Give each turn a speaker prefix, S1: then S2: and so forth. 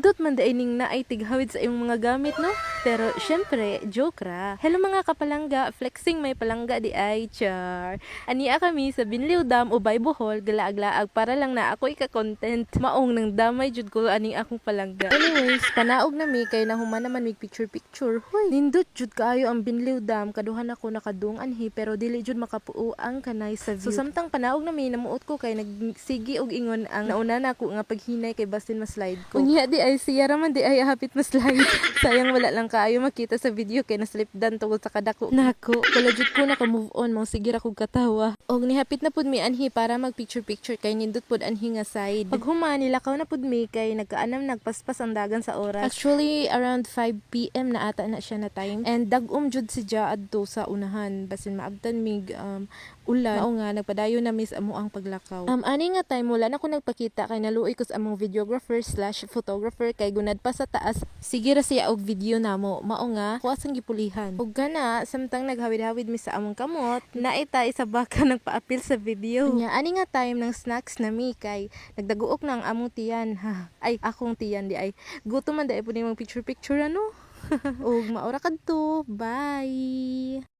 S1: Nindot man daining na ay tighawid sa imong mga gamit, no? Pero syempre, joke ra. Hello mga kapalangga, flexing may palangga di ay, char. Ania kami sa Binliw Dam o Bohol, galaag-laag para lang na ako ika-content. Maong nang damay jud ko aning akong palangga. Anyways, panaog na mi kay nahuman naman mig picture-picture. Hoy, nindot jud kaayo ang Binliw Dam, kaduhan ako nakadung anhi pero dili jud makapuo ang kanay sa view. So samtang panaog na mi namuot ko kay nagsigi og ingon ang nauna na ako nga paghinay kay basin ma-slide ko. Unya di ay siya raman di ay hapit ma-slide. Sayang wala lang kaayo makita sa video kay na-slip down tungod sa kadako. Nako, wala jud ko naka-move on mong sige ra kog katawa. Og nihapit na pud mi anhi para mag picture-picture kay nindot pud anhi nga side. Pag human nilakaw na pud mi kay nagkaanam nagpaspas ang dagan sa oras. Actually around 5 PM na ata na siya na time. And dagom jud si Ja adto sa unahan basin maabtan mig ulan. Mao nga nagpadayon na miss amo ang paglakaw. Ani nga time wala na ko nagpakita kay naluoy ko sa among videographer/photographer kay gunad pa sa taas. Sige ra siya og video namo. Mao nga kuha sang gipulihan. Ug kana samtang naghawid-hawid mi sa among kamot, naita isa baka nagpaapil sa video. Nya ani nga time ng snacks na mi kay nagdaguok na ang among tiyan. Ha. Ay akong tiyan di ay. Gutom man dai pud nimong picture ano. Ug maura kadto. Bye.